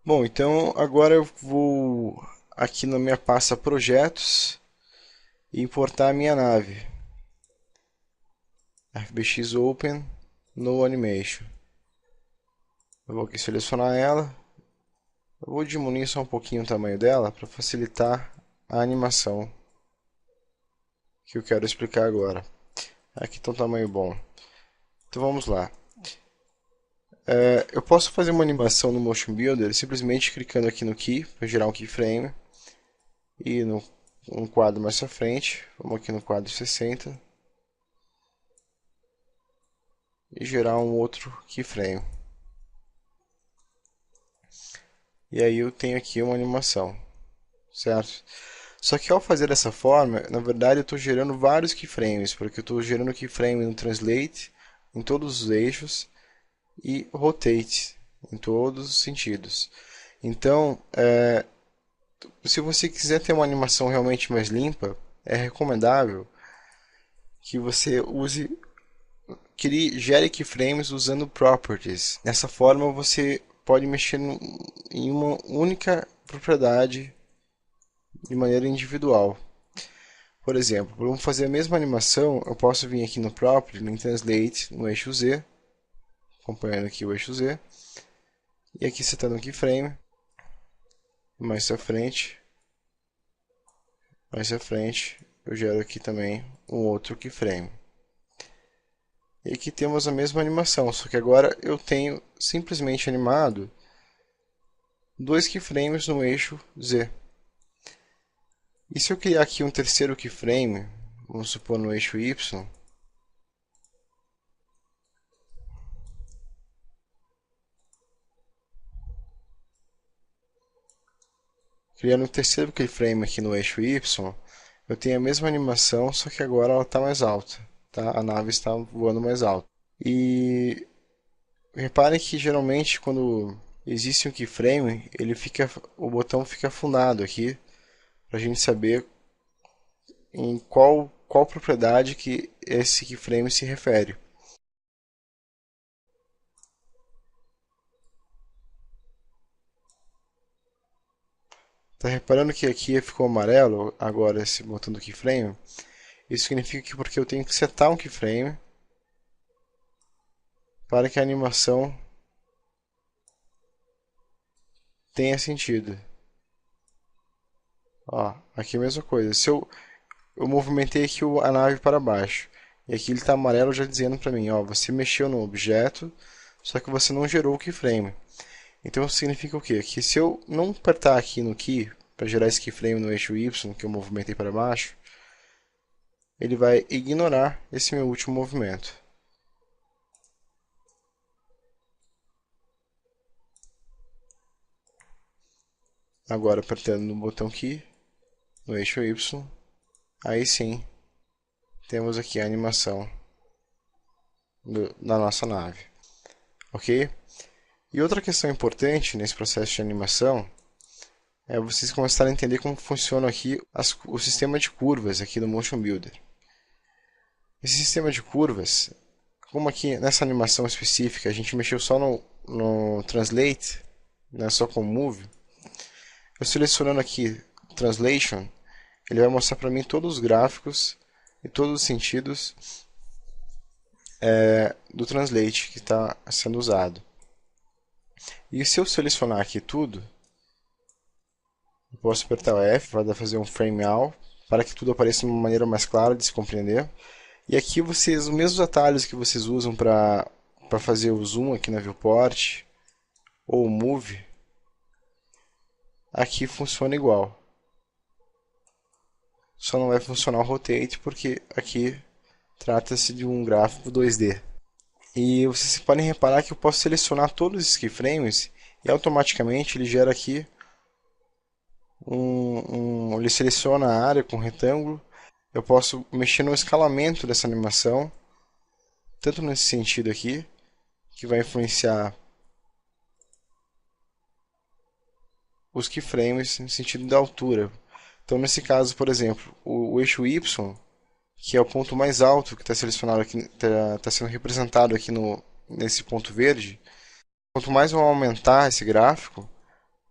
Bom, então agora eu vou aqui na minha pasta projetos e importar a minha nave. FBX Open no Animation. Eu vou aqui selecionar ela. Eu vou diminuir só um pouquinho o tamanho dela para facilitar a animação que eu quero explicar agora. Aqui está um tamanho bom. Então vamos lá. Eu posso fazer uma animação no Motion Builder simplesmente clicando aqui no Key para gerar um keyframe e no um quadro mais à frente, vamos aqui no quadro 60 e gerar um outro keyframe. E aí eu tenho aqui uma animação, certo? Só que ao fazer dessa forma, na verdade eu estou gerando vários keyframes, porque eu estou gerando keyframe no Translate, em todos os eixos, e Rotate, em todos os sentidos. Então, se você quiser ter uma animação realmente mais limpa, é recomendável que você gere keyframes usando properties. Dessa forma você pode mexer em uma única propriedade de maneira individual. Por exemplo, vamos fazer a mesma animação, eu posso vir aqui no Property, no Translate, no eixo Z, acompanhando aqui o eixo Z, e aqui setando um keyframe, mais à frente, eu gero aqui também um outro keyframe. E aqui temos a mesma animação, só que agora eu tenho simplesmente animado dois keyframes no eixo Z. E se eu criar aqui um terceiro keyframe, vamos supor no eixo Y, criando um terceiro keyframe aqui no eixo Y, eu tenho a mesma animação, só que agora ela está mais alta, tá? A nave está voando mais alto. E reparem que geralmente quando existe um keyframe, o botão fica afundado aqui, para a gente saber em qual propriedade que esse keyframe se refere. Tá reparando que aqui ficou amarelo agora esse botão do keyframe? Isso significa que porque eu tenho que setar um keyframe para que a animação tenha sentido. Ó, aqui é a mesma coisa. Se eu movimentei aqui a nave para baixo, e aqui ele está amarelo já dizendo para mim, ó, você mexeu no objeto, só que você não gerou o keyframe. Então isso significa o quê? Que se eu não apertar aqui no key para gerar esse keyframe no eixo Y que eu movimentei para baixo, ele vai ignorar esse meu último movimento. Agora apertando no botão key, no eixo Y, aí sim temos aqui a animação da nossa nave. Ok? E outra questão importante nesse processo de animação é vocês começarem a entender como funciona aqui o sistema de curvas aqui do Motion Builder. Esse sistema de curvas, como aqui nessa animação específica a gente mexeu só no Translate, né, só com Move, eu selecionando aqui Translation, ele vai mostrar para mim todos os gráficos e todos os sentidos do Translate que está sendo usado. E se eu selecionar aqui tudo, eu posso apertar o F para fazer um frame out, para que tudo apareça de uma maneira mais clara de se compreender. E aqui os mesmos atalhos que vocês usam para fazer o zoom aqui na viewport, ou o move, aqui funciona igual. Só não vai funcionar o rotate porque aqui trata-se de um gráfico 2D. E vocês podem reparar que eu posso selecionar todos esses keyframes e automaticamente ele gera aqui ele seleciona a área com retângulo. Eu posso mexer no escalamento dessa animação, tanto nesse sentido aqui, que vai influenciar os keyframes no sentido da altura. Então, nesse caso, por exemplo, o eixo Y, que é o ponto mais alto que está selecionado aqui, está sendo representado aqui nesse ponto verde. Quanto mais eu aumentar esse gráfico,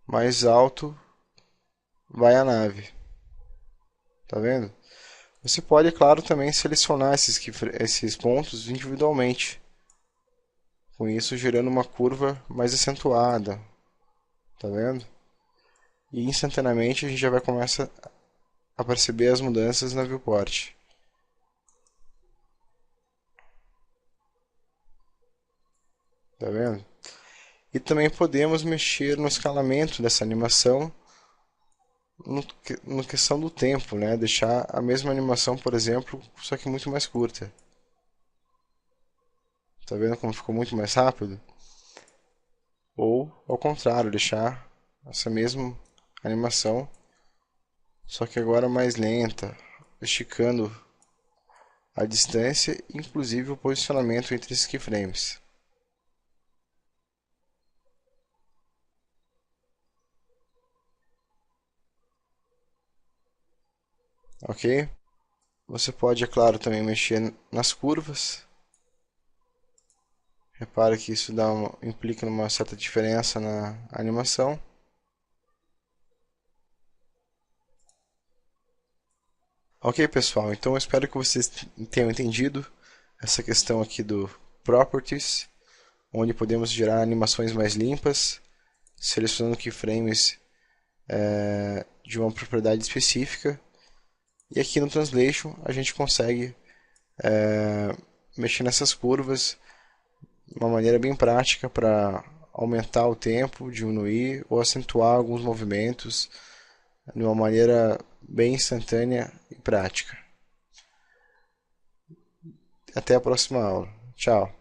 mais alto vai a nave. Tá vendo? Você pode, claro, também selecionar esses pontos individualmente, com isso gerando uma curva mais acentuada, tá vendo? E instantaneamente a gente já vai começar a perceber as mudanças na viewport. Tá vendo? E também podemos mexer no escalamento dessa animação no questão do tempo, né? Deixar a mesma animação, por exemplo, só que muito mais curta. Tá vendo como ficou muito mais rápido? Ou, ao contrário, deixar essa mesma animação, só que agora mais lenta, esticando a distância, inclusive o posicionamento entre esses keyframes. Ok? Você pode, é claro, também mexer nas curvas. Repara que isso implica numa certa diferença na animação. Ok, pessoal, então eu espero que vocês tenham entendido essa questão aqui do Properties, onde podemos gerar animações mais limpas, selecionando keyframes de uma propriedade específica. E aqui no Translation a gente consegue mexer nessas curvas de uma maneira bem prática para aumentar o tempo, diminuir ou acentuar alguns movimentos de uma maneira bem instantânea e prática. Até a próxima aula. Tchau.